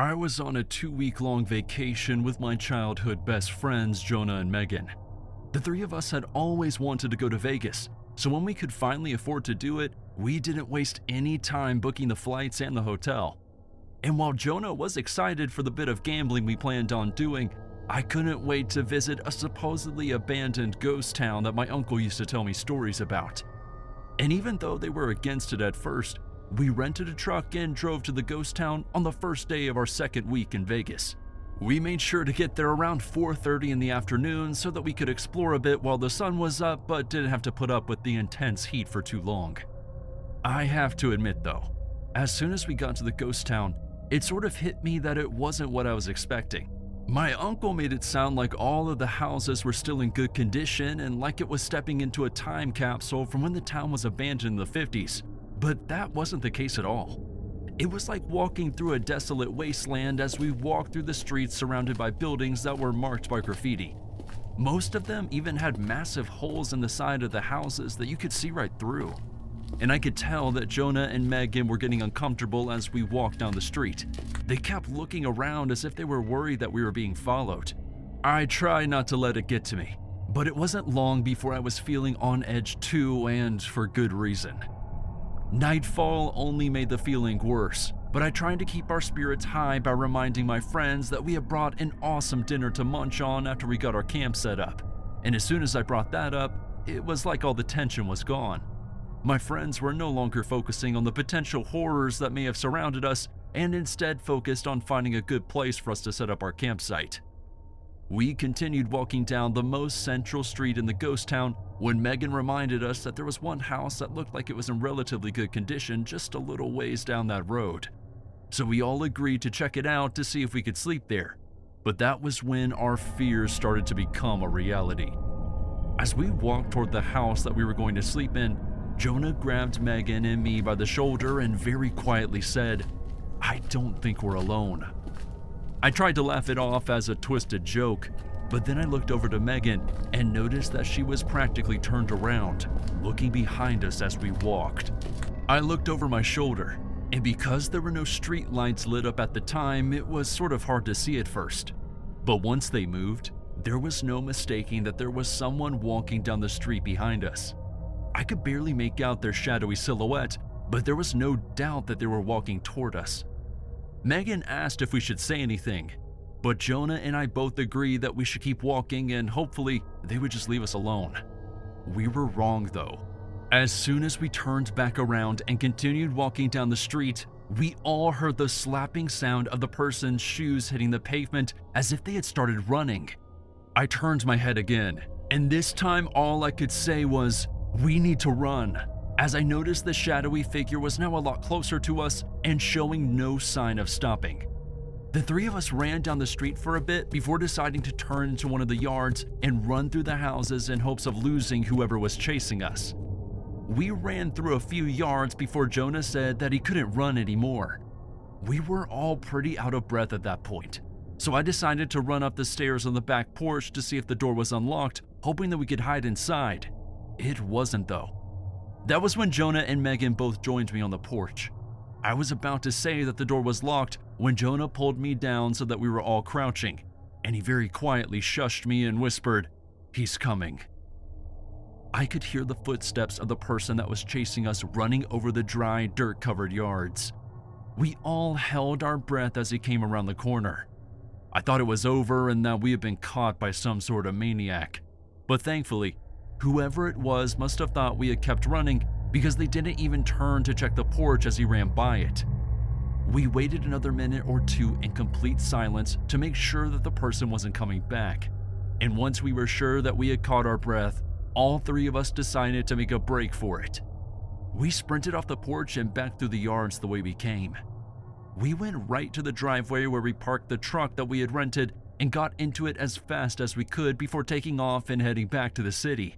I was on a 2-week-long vacation with my childhood best friends, Jonah and Megan. The three of us had always wanted to go to Vegas, so when we could finally afford to do it, we didn't waste any time booking the flights and the hotel. And while Jonah was excited for the bit of gambling we planned on doing, I couldn't wait to visit a supposedly abandoned ghost town that my uncle used to tell me stories about. And even though they were against it at first, we rented a truck and drove to the ghost town on the first day of our second week in Vegas. We made sure to get there around 4:30 in the afternoon so that we could explore a bit while the sun was up but didn't have to put up with the intense heat for too long. I have to admit though, as soon as we got to the ghost town, it sort of hit me that it wasn't what I was expecting. My uncle made it sound like all of the houses were still in good condition and like it was stepping into a time capsule from when the town was abandoned in the 50s. But that wasn't the case at all. It was like walking through a desolate wasteland as we walked through the streets surrounded by buildings that were marked by graffiti. Most of them even had massive holes in the side of the houses that you could see right through. And I could tell that Jonah and Megan were getting uncomfortable as we walked down the street. They kept looking around as if they were worried that we were being followed. I tried not to let it get to me, but it wasn't long before I was feeling on edge too, and for good reason. Nightfall only made the feeling worse, but I tried to keep our spirits high by reminding my friends that we had brought an awesome dinner to munch on after we got our camp set up. And as soon as I brought that up, it was like all the tension was gone. My friends were no longer focusing on the potential horrors that may have surrounded us and instead focused on finding a good place for us to set up our campsite. We continued walking down the most central street in the ghost town when Megan reminded us that there was one house that looked like it was in relatively good condition just a little ways down that road. So we all agreed to check it out to see if we could sleep there. But that was when our fears started to become a reality. As we walked toward the house that we were going to sleep in, Jonah grabbed Megan and me by the shoulder and very quietly said, "I don't think we're alone." I tried to laugh it off as a twisted joke, but then I looked over to Megan and noticed that she was practically turned around, looking behind us as we walked. I looked over my shoulder, and because there were no street lights lit up at the time, it was sort of hard to see at first. But once they moved, there was no mistaking that there was someone walking down the street behind us. I could barely make out their shadowy silhouette, but there was no doubt that they were walking toward us. Megan asked if we should say anything, but Jonah and I both agreed that we should keep walking and hopefully they would just leave us alone. We were wrong though. As soon as we turned back around and continued walking down the street, we all heard the slapping sound of the person's shoes hitting the pavement as if they had started running. I turned my head again, and this time all I could say was, "We need to run," as I noticed the shadowy figure was now a lot closer to us and showing no sign of stopping. The three of us ran down the street for a bit before deciding to turn into one of the yards and run through the houses in hopes of losing whoever was chasing us. We ran through a few yards before Jonah said that he couldn't run anymore. We were all pretty out of breath at that point, so I decided to run up the stairs on the back porch to see if the door was unlocked, hoping that we could hide inside. It wasn't though. That was when Jonah and Megan both joined me on the porch. I was about to say that the door was locked when Jonah pulled me down so that we were all crouching, and he very quietly shushed me and whispered, "He's coming." I could hear the footsteps of the person that was chasing us running over the dry, dirt-covered yards. We all held our breath as he came around the corner. I thought it was over and that we had been caught by some sort of maniac, but thankfully, whoever it was must have thought we had kept running because they didn't even turn to check the porch as he ran by it. We waited another minute or two in complete silence to make sure that the person wasn't coming back. And once we were sure that we had caught our breath, all three of us decided to make a break for it. We sprinted off the porch and back through the yards the way we came. We went right to the driveway where we parked the truck that we had rented and got into it as fast as we could before taking off and heading back to the city.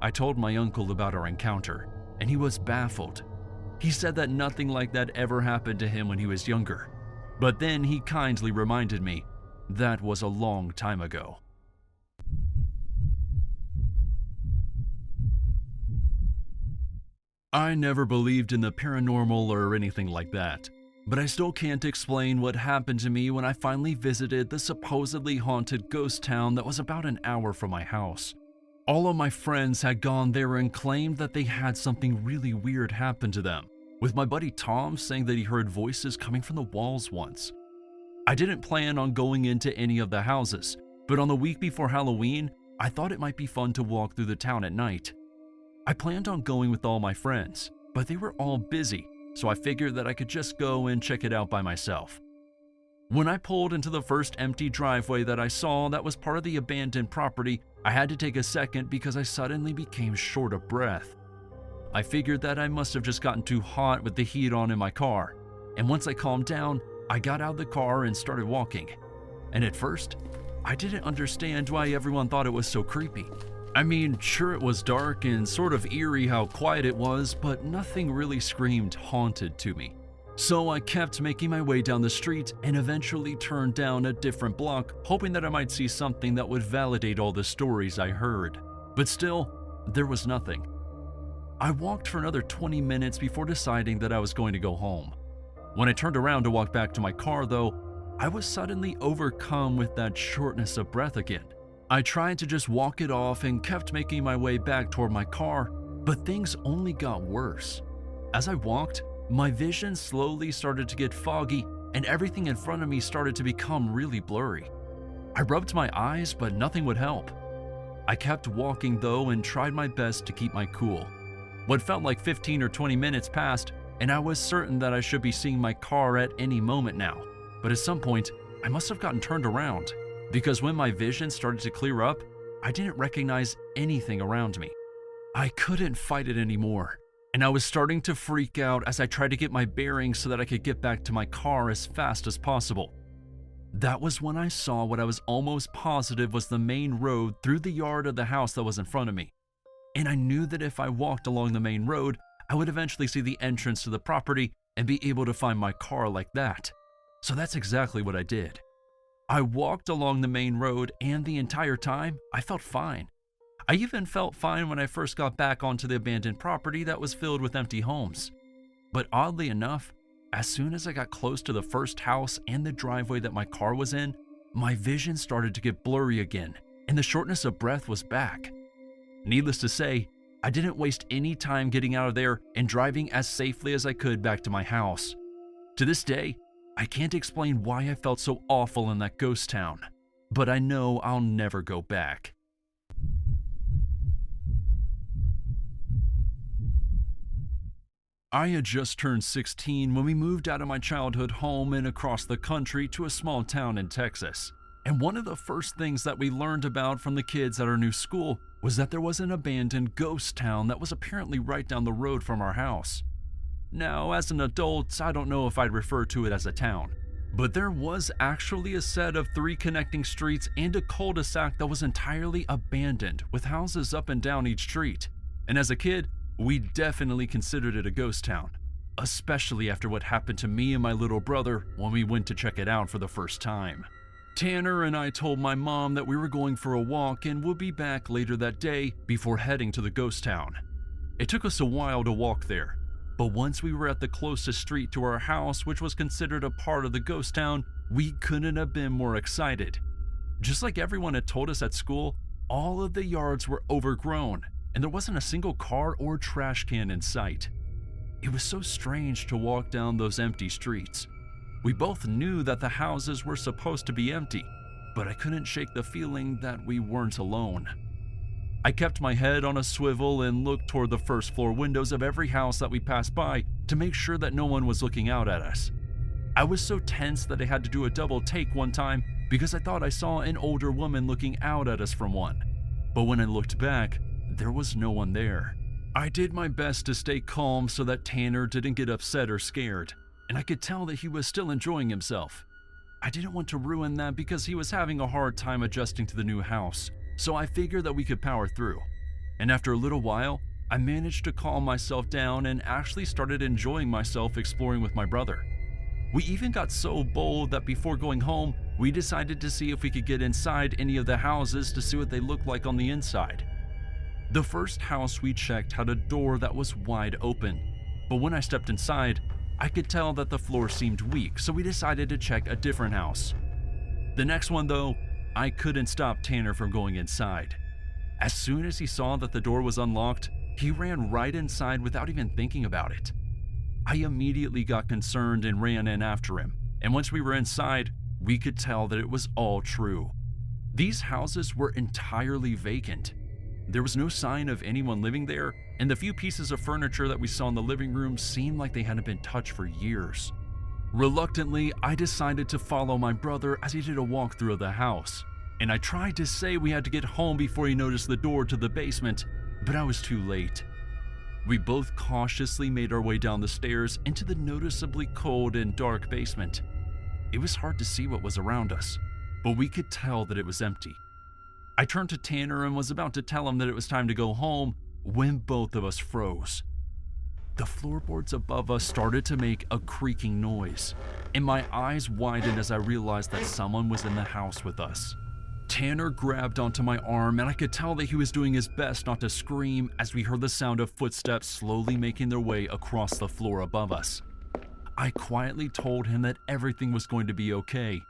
I told my uncle about our encounter, and he was baffled. He said that nothing like that ever happened to him when he was younger, but then he kindly reminded me that was a long time ago. I never believed in the paranormal or anything like that, But I still can't explain what happened to me when I finally visited the supposedly haunted ghost town that was about an hour from my house. All of my friends had gone there and claimed that they had something really weird happen to them, with my buddy Tom saying that he heard voices coming from the walls once. I didn't plan on going into any of the houses, but on the week before Halloween, I thought it might be fun to walk through the town at night. I planned on going with all my friends, but they were all busy, so I figured that I could just go and check it out by myself. When I pulled into the first empty driveway that I saw that was part of the abandoned property, I had to take a second because I suddenly became short of breath. I figured that I must have just gotten too hot with the heat on in my car, and once I calmed down, I got out of the car and started walking. And at first, I didn't understand why everyone thought it was so creepy. I mean, sure, it was dark and sort of eerie how quiet it was, but nothing really screamed haunted to me. So I kept making my way down the street and eventually turned down a different block, hoping that I might see something that would validate all the stories I heard. But still, there was nothing. I walked for another 20 minutes before deciding that I was going to go home. When I turned around to walk back to my car, though, I was suddenly overcome with that shortness of breath again. I tried to just walk it off and kept making my way back toward my car, but things only got worse. As I walked, my vision slowly started to get foggy and everything in front of me started to become really blurry. I rubbed my eyes, but nothing would help. I kept walking though and tried my best to keep my cool. What felt like 15 or 20 minutes passed, and I was certain that I should be seeing my car at any moment now. But at some point, I must have gotten turned around, because when my vision started to clear up, I didn't recognize anything around me. I couldn't fight it anymore, and I was starting to freak out as I tried to get my bearings so that I could get back to my car as fast as possible. That was when I saw what I was almost positive was the main road through the yard of the house that was in front of me. And I knew that if I walked along the main road, I would eventually see the entrance to the property and be able to find my car like that. So that's exactly what I did. I walked along the main road, and the entire time, I felt fine. I even felt fine when I first got back onto the abandoned property that was filled with empty homes. But oddly enough, as soon as I got close to the first house and the driveway that my car was in, my vision started to get blurry again, and the shortness of breath was back. Needless to say, I didn't waste any time getting out of there and driving as safely as I could back to my house. To this day, I can't explain why I felt so awful in that ghost town, but I know I'll never go back. I had just turned 16 when we moved out of my childhood home and across the country to a small town in Texas. And one of the first things that we learned about from the kids at our new school was that there was an abandoned ghost town that was apparently right down the road from our house. Now, as an adult, I don't know if I'd refer to it as a town, but there was actually a set of 3 connecting streets and a cul-de-sac that was entirely abandoned with houses up and down each street. And as a kid, we definitely considered it a ghost town, especially after what happened to me and my little brother when we went to check it out for the first time. Tanner and I told my mom that we were going for a walk and would be back later that day before heading to the ghost town. It took us a while to walk there, but once we were at the closest street to our house, which was considered a part of the ghost town, we couldn't have been more excited. Just like everyone had told us at school, all of the yards were overgrown, and there wasn't a single car or trash can in sight. It was so strange to walk down those empty streets. We both knew that the houses were supposed to be empty, but I couldn't shake the feeling that we weren't alone. I kept my head on a swivel and looked toward the first floor windows of every house that we passed by to make sure that no one was looking out at us. I was so tense that I had to do a double take one time because I thought I saw an older woman looking out at us from one. But when I looked back, there was no one there. I did my best to stay calm so that Tanner didn't get upset or scared, and I could tell that he was still enjoying himself. I didn't want to ruin that because he was having a hard time adjusting to the new house, so I figured that we could power through. And after a little while, I managed to calm myself down and actually started enjoying myself exploring with my brother. We even got so bold that before going home, we decided to see if we could get inside any of the houses to see what they looked like on the inside. The first house we checked had a door that was wide open, but when I stepped inside, I could tell that the floor seemed weak, so we decided to check a different house. The next one though, I couldn't stop Tanner from going inside. As soon as he saw that the door was unlocked, he ran right inside without even thinking about it. I immediately got concerned and ran in after him, and once we were inside, we could tell that it was all true. These houses were entirely vacant. There was no sign of anyone living there, and the few pieces of furniture that we saw in the living room seemed like they hadn't been touched for years. Reluctantly, I decided to follow my brother as he did a walkthrough of the house, and I tried to say we had to get home before he noticed the door to the basement, but I was too late. We both cautiously made our way down the stairs into the noticeably cold and dark basement. It was hard to see what was around us, but we could tell that it was empty. I turned to Tanner and was about to tell him that it was time to go home when both of us froze. The floorboards above us started to make a creaking noise, and my eyes widened as I realized that someone was in the house with us. Tanner grabbed onto my arm, and I could tell that he was doing his best not to scream as we heard the sound of footsteps slowly making their way across the floor above us. I quietly told him that everything was going to be okay,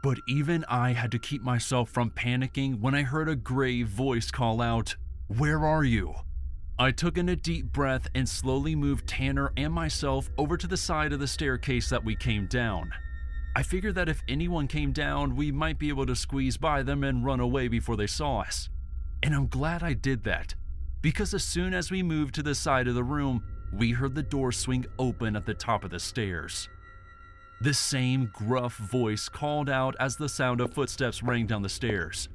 but even I had to keep myself from panicking when I heard a grave voice call out, "Where are you?" I took in a deep breath and slowly moved Tanner and myself over to the side of the staircase that we came down. I figured that if anyone came down, we might be able to squeeze by them and run away before they saw us. And I'm glad I did that, because as soon as we moved to the side of the room, we heard the door swing open at the top of the stairs. The same gruff voice called out as the sound of footsteps rang down the stairs.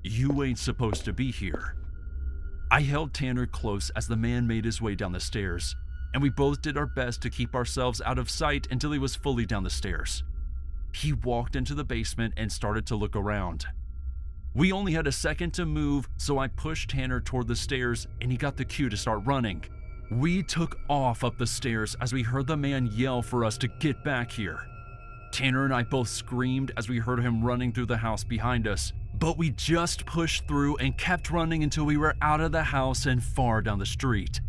"You ain't supposed to be here." I held Tanner close as the man made his way down the stairs, and we both did our best to keep ourselves out of sight until he was fully down the stairs. He walked into the basement and started to look around. We only had a second to move, so I pushed Tanner toward the stairs and he got the cue to start running. We took off up the stairs as we heard the man yell for us to get back here. Tanner and I both screamed as we heard him running through the house behind us, but we just pushed through and kept running until we were out of the house and far down the street.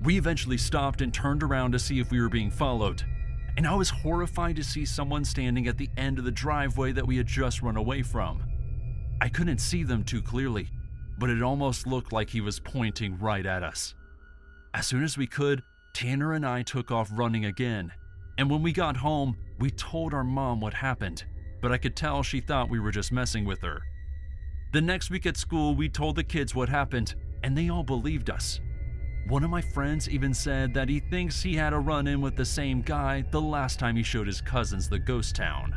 We eventually stopped and turned around to see if we were being followed, and I was horrified to see someone standing at the end of the driveway that we had just run away from. I couldn't see them too clearly, but it almost looked like he was pointing right at us. As soon as we could, Tanner and I took off running again, and when we got home, we told our mom what happened, but I could tell she thought we were just messing with her. The next week at school, we told the kids what happened, and they all believed us. One of my friends even said that he thinks he had a run-in with the same guy the last time he showed his cousins the ghost town.